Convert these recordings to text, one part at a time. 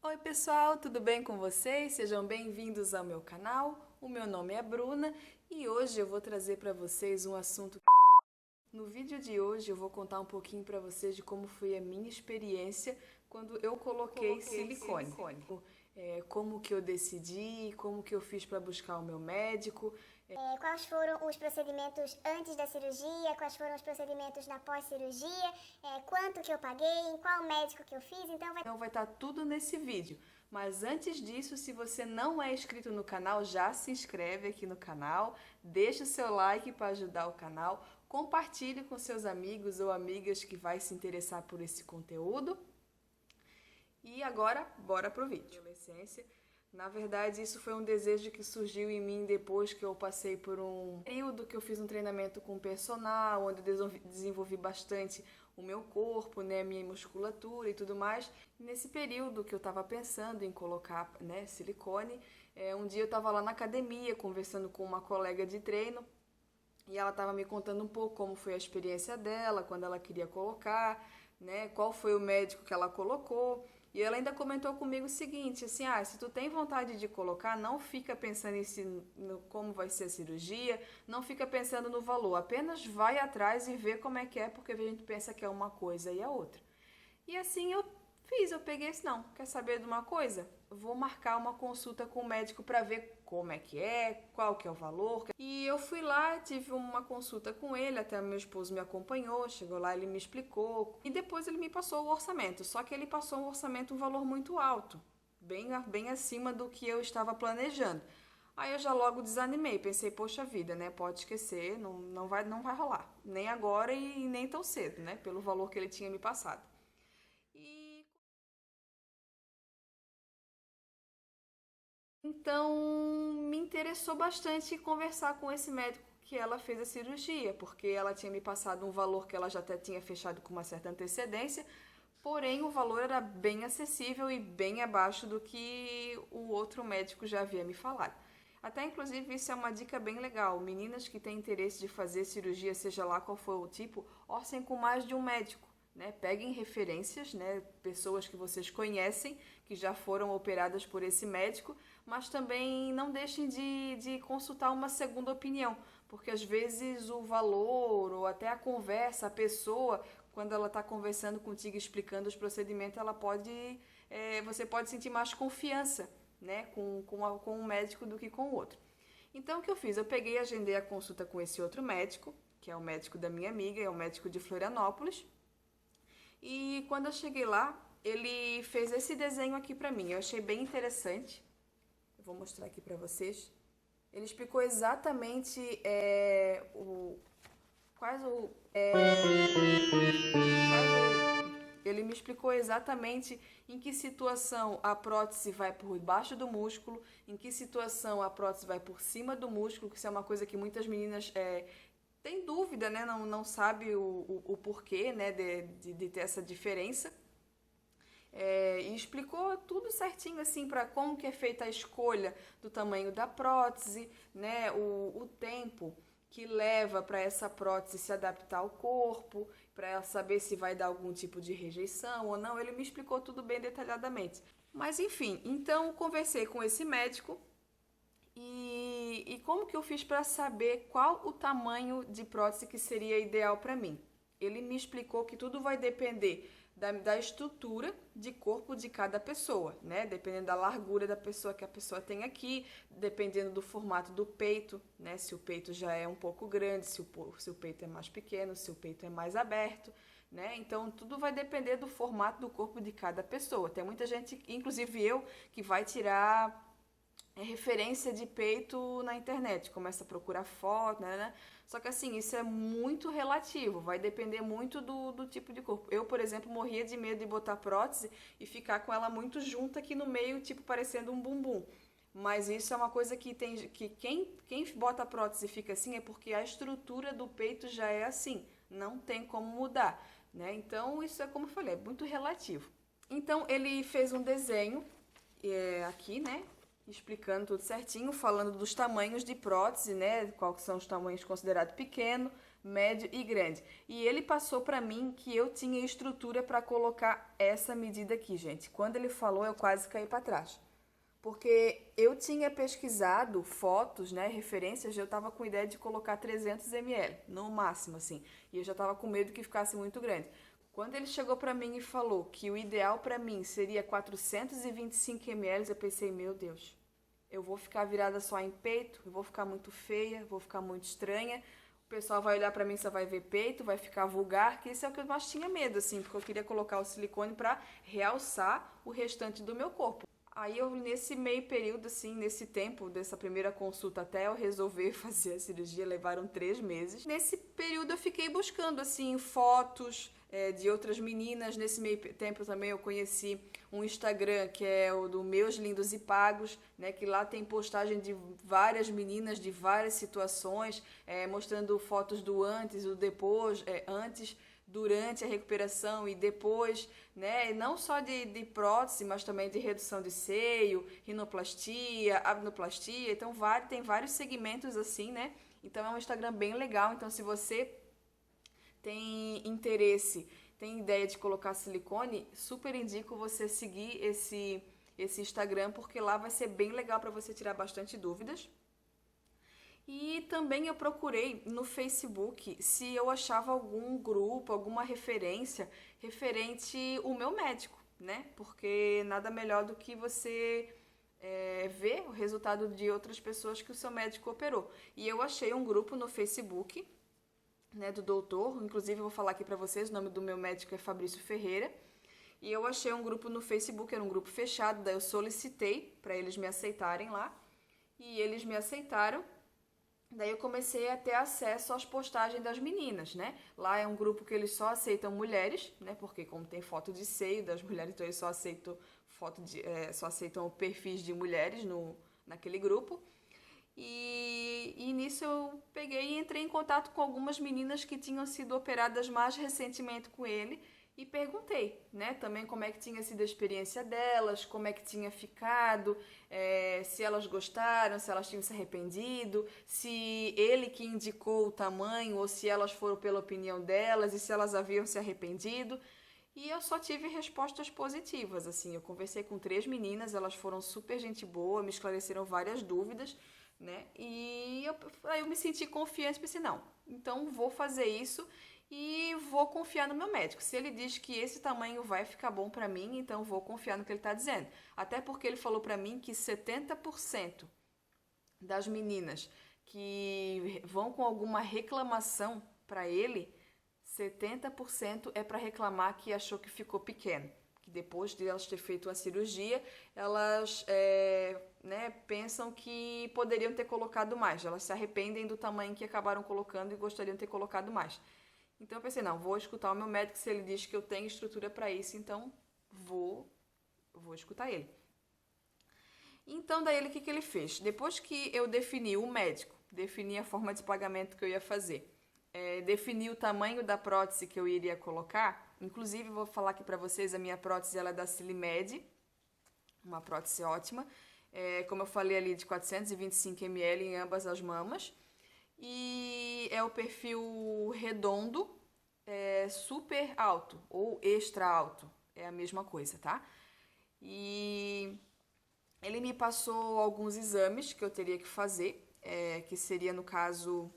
Oi pessoal, tudo bem com vocês? Sejam bem-vindos ao meu canal. O meu nome é Bruna e hoje eu vou trazer para vocês um assunto. No vídeo de hoje eu vou contar um pouquinho para vocês de como foi a minha experiência quando eu coloquei silicone. Como que eu decidi, como que eu fiz para buscar o meu médico. Quais foram os procedimentos antes da cirurgia, quais foram os procedimentos na pós-cirurgia, quanto que eu paguei, em qual médico que eu fiz, Então vai estar tudo nesse vídeo. Mas antes disso, se você não é inscrito no canal, já se inscreve aqui no canal, deixa o seu like para ajudar o canal, compartilhe com seus amigos ou amigas que vai se interessar por esse conteúdo. E agora, bora pro vídeo. Adolescência. Na verdade, isso foi um desejo que surgiu em mim depois que eu passei por um período que eu fiz um treinamento com personal, onde eu desenvolvi bastante o meu corpo, né, minha musculatura e tudo mais. Nesse período que eu estava pensando em colocar, né, silicone, um dia eu estava lá na academia conversando com uma colega de treino e ela estava me contando um pouco como foi a experiência dela, quando ela queria colocar, né, qual foi o médico que ela colocou. E ela ainda comentou comigo o seguinte, assim, se tu tem vontade de colocar, não fica pensando no como vai ser a cirurgia, não fica pensando no valor, apenas vai atrás e vê como é que é, porque a gente pensa que é uma coisa e a outra. E assim eu fiz, eu peguei esse, não, quer saber de uma coisa? Vou marcar uma consulta com o médico para ver como é que é, qual que é o valor. E eu fui lá, tive uma consulta com ele, até meu esposo me acompanhou, chegou lá, ele me explicou. E depois ele me passou o orçamento, só que ele passou um orçamento, um valor muito alto, bem acima do que eu estava planejando. Aí eu já logo desanimei, pensei, poxa vida, né, pode esquecer, não vai rolar. Nem agora e nem tão cedo, né, pelo valor que ele tinha me passado. Então, me interessou bastante conversar com esse médico que ela fez a cirurgia, porque ela tinha me passado um valor que ela já até tinha fechado com uma certa antecedência, porém o valor era bem acessível e bem abaixo do que o outro médico já havia me falado. Até inclusive isso é uma dica bem legal. Meninas que têm interesse de fazer cirurgia, seja lá qual for o tipo, orcem com mais de um médico. Né? Peguem referências, né? Pessoas que vocês conhecem, que já foram operadas por esse médico, mas também não deixem de consultar uma segunda opinião, porque às vezes o valor ou até a conversa, a pessoa, quando ela está conversando contigo, explicando os procedimentos, você pode sentir mais confiança, né? com um médico do que com o outro. Então o que eu fiz? Eu peguei e agendei a consulta com esse outro médico, que é o médico da minha amiga, é o médico de Florianópolis. E quando eu cheguei lá, ele fez esse desenho aqui pra mim. Eu achei bem interessante. Eu vou mostrar aqui pra vocês. Ele explicou exatamente quais o, ele me explicou exatamente em que situação a prótese vai por baixo do músculo, em que situação a prótese vai por cima do músculo, que isso é uma coisa que muitas meninas têm dúvida, né? Não sabe o porquê, né? de ter essa diferença. E explicou tudo certinho assim para como que é feita a escolha do tamanho da prótese, né, o tempo que leva para essa prótese se adaptar ao corpo, para ela saber se vai dar algum tipo de rejeição ou não. Ele me explicou tudo bem detalhadamente. Mas enfim, então conversei com esse médico e como que eu fiz para saber qual o tamanho de prótese que seria ideal para mim? Ele me explicou que tudo vai depender da estrutura de corpo de cada pessoa, né? Dependendo da largura da pessoa que a pessoa tem aqui, dependendo do formato do peito, né? Se o peito já é um pouco grande, se o peito é mais pequeno, se o peito é mais aberto, né? Então tudo vai depender do formato do corpo de cada pessoa. Tem muita gente, inclusive eu, que vai tirar referência de peito na internet, começa a procurar foto, né? Só que assim, isso é muito relativo, vai depender muito do tipo de corpo. Eu, por exemplo, morria de medo de botar prótese e ficar com ela muito junta aqui no meio, tipo parecendo um bumbum. Mas isso é uma coisa que quem bota a prótese e fica assim é porque a estrutura do peito já é assim, não tem como mudar, né? Então, isso é como eu falei, é muito relativo. Então, ele fez um desenho aqui, né? Explicando tudo certinho, falando dos tamanhos de prótese, né? Quais são os tamanhos considerados pequeno, médio e grande. E ele passou para mim que eu tinha estrutura para colocar essa medida aqui, gente. Quando ele falou, eu quase caí para trás. Porque eu tinha pesquisado fotos, né, referências, eu estava com ideia de colocar 300 ml, no máximo, assim. E eu já estava com medo que ficasse muito grande. Quando ele chegou para mim e falou que o ideal para mim seria 425 ml, eu pensei, meu Deus, eu vou ficar virada só em peito, eu vou ficar muito feia, vou ficar muito estranha. O pessoal vai olhar pra mim, só vai ver peito, vai ficar vulgar, que isso é o que eu mais tinha medo, assim, porque eu queria colocar o silicone pra realçar o restante do meu corpo. Aí eu, nesse meio período, assim, nesse tempo, dessa primeira consulta até eu resolver fazer a cirurgia, levaram 3 meses. Nesse período eu fiquei buscando, assim, fotos de outras meninas. Nesse meio tempo também eu conheci um Instagram que é o do Meus Lindos e Pagos, né, que lá tem postagem de várias meninas de várias situações, mostrando fotos do antes, do depois, antes, durante a recuperação e depois, né, não só de prótese, mas também de redução de seio, rinoplastia, abdominoplastia, então tem vários segmentos assim, né, então é um Instagram bem legal. Então se você tem interesse, tem ideia de colocar silicone, super indico você seguir esse Instagram, porque lá vai ser bem legal para você tirar bastante dúvidas. E também eu procurei no Facebook se eu achava algum grupo, alguma referência referente o meu médico, né? Porque nada melhor do que você ver o resultado de outras pessoas que o seu médico operou. E eu achei um grupo no Facebook, né, do doutor, inclusive eu vou falar aqui para vocês, o nome do meu médico é Fabrício Ferreira, e eu achei um grupo no Facebook, era um grupo fechado, daí eu solicitei para eles me aceitarem lá, e eles me aceitaram. Daí eu comecei a ter acesso às postagens das meninas, né? Lá é um grupo que eles só aceitam mulheres, né? Porque como tem foto de seio das mulheres, então eles só aceitam só aceitam perfis de mulheres naquele grupo. E nisso eu peguei e entrei em contato com algumas meninas que tinham sido operadas mais recentemente com ele e perguntei, né, também como é que tinha sido a experiência delas, como é que tinha ficado, se elas gostaram, se elas tinham se arrependido, se ele que indicou o tamanho ou se elas foram pela opinião delas e se elas haviam se arrependido. E eu só tive respostas positivas, assim, eu conversei com 3 meninas, elas foram super gente boa, me esclareceram várias dúvidas, né? E aí eu me senti confiante, pensei, não, então vou fazer isso e vou confiar no meu médico. Se ele diz que esse tamanho vai ficar bom pra mim, então vou confiar no que ele tá dizendo. Até porque ele falou pra mim que 70% das meninas que vão com alguma reclamação pra ele, 70% é pra reclamar que achou que ficou pequeno. Que depois de elas ter feito a cirurgia, elas né, pensam que poderiam ter colocado mais. Elas se arrependem do tamanho que acabaram colocando e gostariam de ter colocado mais. Então eu pensei, não, vou escutar o meu médico, se ele diz que eu tenho estrutura para isso, então vou escutar ele. Então daí ele, o que ele fez? Depois que eu defini o médico, defini a forma de pagamento que eu ia fazer, defini o tamanho da prótese que eu iria colocar, inclusive vou falar aqui para vocês, a minha prótese ela é da Silimed, uma prótese ótima, como eu falei ali, de 425 ml em ambas as mamas. E é o perfil redondo, super alto ou extra alto, é a mesma coisa, tá? E ele me passou alguns exames que eu teria que fazer, que seria no caso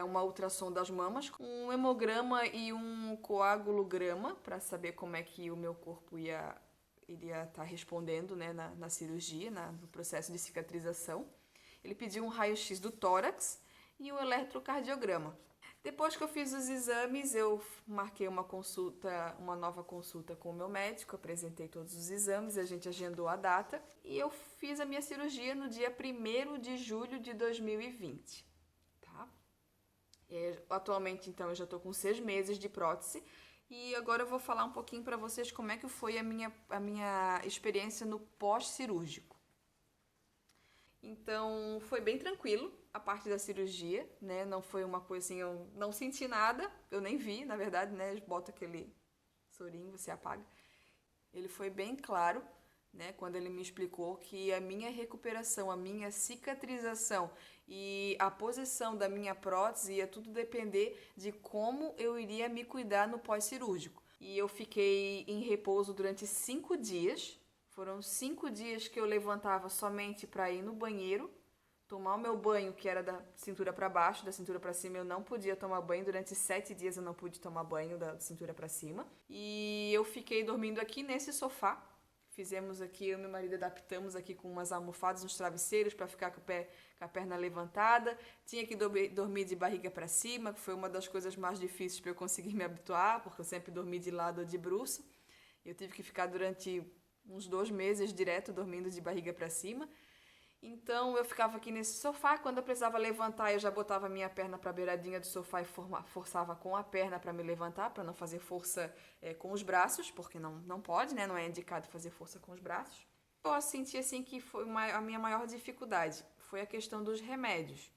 uma ultrassom das mamas, um hemograma e um coagulograma para saber como é que o meu corpo iria estar respondendo, né, na cirurgia, no processo de cicatrização. Ele pediu um raio-x do tórax e um eletrocardiograma. Depois que eu fiz os exames, eu marquei uma nova consulta com o meu médico, apresentei todos os exames, a gente agendou a data e eu fiz a minha cirurgia no dia 1º de julho de 2020. Tá? Atualmente, então, eu já estou com 6 meses de prótese e agora eu vou falar um pouquinho para vocês como é que foi a minha experiência no pós-cirúrgico. Então, foi bem tranquilo a parte da cirurgia, né? Não foi uma coisa assim, eu não senti nada, eu nem vi, na verdade, né? Bota aquele sorinho, você apaga. Ele foi bem claro, né, quando ele me explicou que a minha recuperação, a minha cicatrização e a posição da minha prótese ia tudo depender de como eu iria me cuidar no pós-cirúrgico. E eu fiquei em repouso durante 5 dias. Foram 5 dias que eu levantava somente para ir no banheiro, tomar o meu banho, que era da cintura para baixo, da cintura para cima eu não podia tomar banho. Durante 7 dias eu não pude tomar banho da cintura para cima. E eu fiquei dormindo aqui nesse sofá. Fizemos aqui, eu e meu marido adaptamos aqui com umas almofadas, uns travesseiros para ficar com a perna levantada. Tinha que dormir de barriga para cima, que foi uma das coisas mais difíceis para eu conseguir me habituar, porque eu sempre dormi de lado ou de bruço. Eu tive que ficar durante uns 2 meses direto dormindo de barriga para cima. Então eu ficava aqui nesse sofá, quando eu precisava levantar eu já botava a minha perna para a beiradinha do sofá e forçava com a perna para me levantar, para não fazer força com os braços, porque não pode, né? Não é indicado fazer força com os braços. Eu senti assim que foi a minha maior dificuldade, foi a questão dos remédios,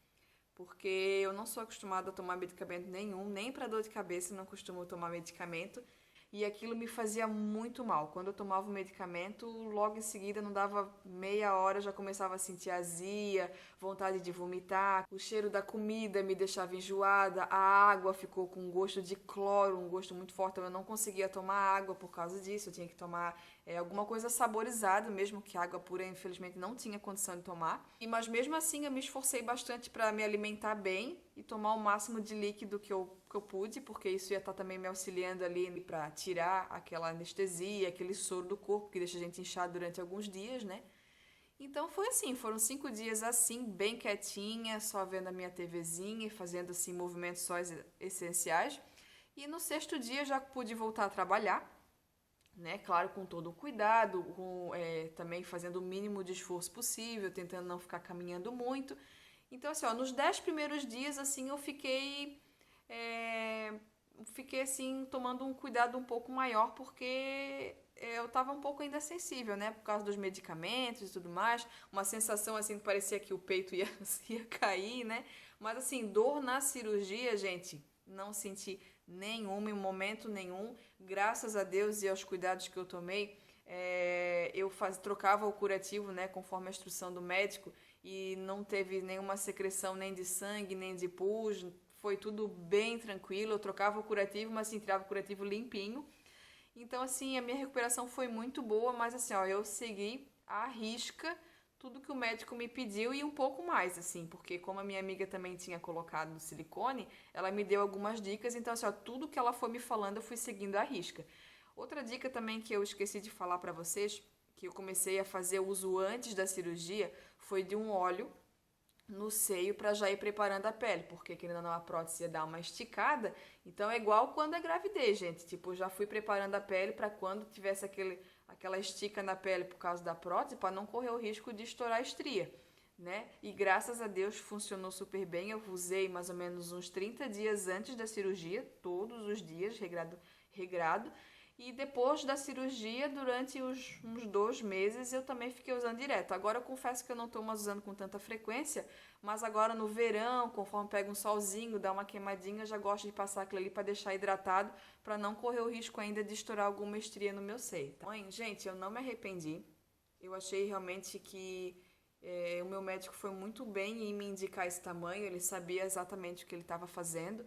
porque eu não sou acostumada a tomar medicamento nenhum, nem para dor de cabeça não costumo tomar medicamento. E aquilo me fazia muito mal. Quando eu tomava o medicamento, logo em seguida, não dava meia hora, já começava a sentir azia, vontade de vomitar. O cheiro da comida me deixava enjoada. A água ficou com gosto de cloro, um gosto muito forte. Eu não conseguia tomar água por causa disso. Eu tinha que tomar alguma coisa saborizada, mesmo que água pura, infelizmente, não tinha condição de tomar. Mas mesmo assim, eu me esforcei bastante para me alimentar bem e tomar o máximo de líquido que eu pude, porque isso ia estar também me auxiliando ali para tirar aquela anestesia, aquele soro do corpo que deixa a gente inchado durante alguns dias, né? Então foi assim, foram 5 dias assim, bem quietinha, só vendo a minha TVzinha e fazendo assim movimentos só essenciais. E no 6º dia já pude voltar a trabalhar, né? Claro, com todo o cuidado, também fazendo o mínimo de esforço possível, tentando não ficar caminhando muito. Então assim, nos 10 primeiros dias assim eu fiquei assim, tomando um cuidado um pouco maior, porque eu estava um pouco ainda sensível, né? Por causa dos medicamentos e tudo mais. Uma sensação assim que parecia que o peito ia cair, né? Mas assim, dor na cirurgia, gente, não senti nenhuma, em momento nenhum. Graças a Deus e aos cuidados que eu tomei, eu trocava o curativo, né? Conforme a instrução do médico, e não teve nenhuma secreção nem de sangue, nem de pus. Foi tudo bem tranquilo, eu trocava o curativo, mas assim, tirava o curativo limpinho. Então, assim, a minha recuperação foi muito boa, mas assim, eu segui à risca tudo que o médico me pediu e um pouco mais, assim, porque como a minha amiga também tinha colocado silicone, ela me deu algumas dicas, então assim, tudo que ela foi me falando eu fui seguindo à risca. Outra dica também que eu esqueci de falar para vocês, que eu comecei a fazer uso antes da cirurgia, foi de um óleo no seio para já ir preparando a pele, porque querendo ou não a prótese ia dar uma esticada, então é igual quando é gravidez, gente, tipo, já fui preparando a pele para quando tivesse aquela estica na pele por causa da prótese, para não correr o risco de estourar a estria, né? E graças a Deus funcionou super bem, eu usei mais ou menos uns 30 dias antes da cirurgia, todos os dias, regrado. E depois da cirurgia, durante uns 2 meses, eu também fiquei usando direto. Agora eu confesso que eu não estou mais usando com tanta frequência, mas agora no verão, conforme pega um solzinho, dá uma queimadinha, eu já gosto de passar aquilo ali para deixar hidratado, para não correr o risco ainda de estourar alguma estria no meu seio. Tá? Gente, eu não me arrependi. Eu achei realmente que o meu médico foi muito bem em me indicar esse tamanho, ele sabia exatamente o que ele estava fazendo.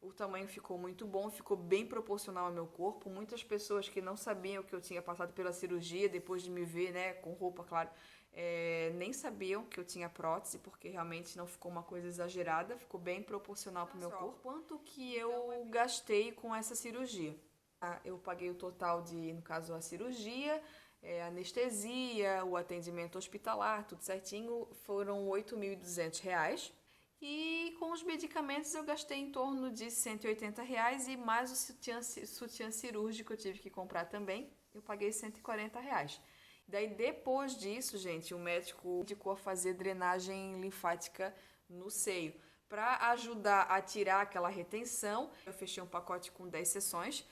O tamanho ficou muito bom, ficou bem proporcional ao meu corpo. Muitas pessoas que não sabiam que eu tinha passado pela cirurgia, depois de me ver, né, com roupa, claro, nem sabiam que eu tinha prótese, porque realmente não ficou uma coisa exagerada, ficou bem proporcional para o meu corpo. Quanto que eu gastei com essa cirurgia? Eu paguei o total no caso, a cirurgia, anestesia, o atendimento hospitalar, tudo certinho, foram R$ 8.200. E com os medicamentos eu gastei em torno de R$ 180 e mais o sutiã cirúrgico eu tive que comprar também, eu paguei R$ 140. Daí depois disso, gente, o médico indicou a fazer drenagem linfática no seio. Para ajudar a tirar aquela retenção, eu fechei um pacote com 10 sessões.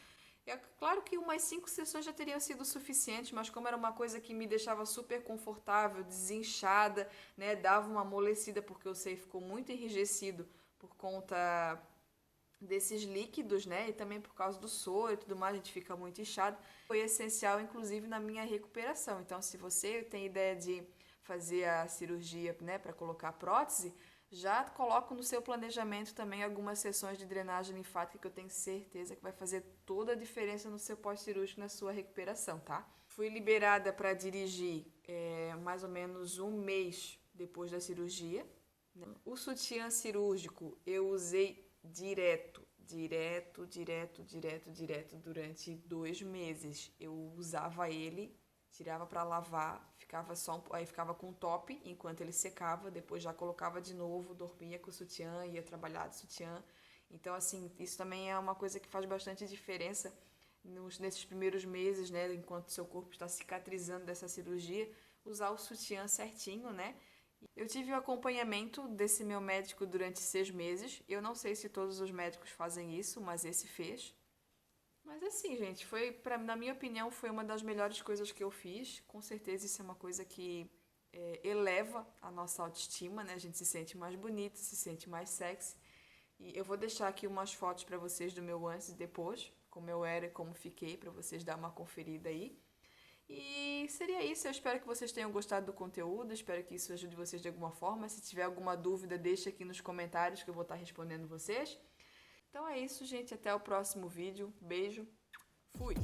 É claro que umas 5 sessões já teriam sido suficientes, mas como era uma coisa que me deixava super confortável, desinchada, né, dava uma amolecida porque o seio ficou muito enrijecido por conta desses líquidos, né? E também por causa do soro e tudo mais, a gente fica muito inchado. Foi essencial, inclusive, na minha recuperação. Então, se você tem ideia de fazer a cirurgia, né, para colocar a prótese, já coloco no seu planejamento também algumas sessões de drenagem linfática que eu tenho certeza que vai fazer toda a diferença no seu pós-cirúrgico, na sua recuperação, tá? Fui liberada para dirigir mais ou menos um mês depois da cirurgia. O sutiã cirúrgico eu usei direto durante 2 meses. Eu usava ele, tirava para lavar, aí ficava com o top enquanto ele secava, depois já colocava de novo, dormia com o sutiã, ia trabalhar de sutiã. Então, assim, isso também é uma coisa que faz bastante diferença nesses primeiros meses, né, enquanto seu corpo está cicatrizando dessa cirurgia, usar o sutiã certinho, né? Eu tive o acompanhamento desse meu médico durante 6 meses. Eu não sei se todos os médicos fazem isso, mas esse fez. Mas assim, gente, na minha opinião, foi uma das melhores coisas que eu fiz. Com certeza isso é uma coisa que eleva a nossa autoestima, né? A gente se sente mais bonito, se sente mais sexy. E eu vou deixar aqui umas fotos para vocês do meu antes e depois, como eu era e como fiquei, para vocês dar uma conferida aí. E seria isso, eu espero que vocês tenham gostado do conteúdo, espero que isso ajude vocês de alguma forma. Se tiver alguma dúvida, deixa aqui nos comentários que eu vou estar respondendo vocês. Então é isso, gente, até o próximo vídeo. Beijo, fui!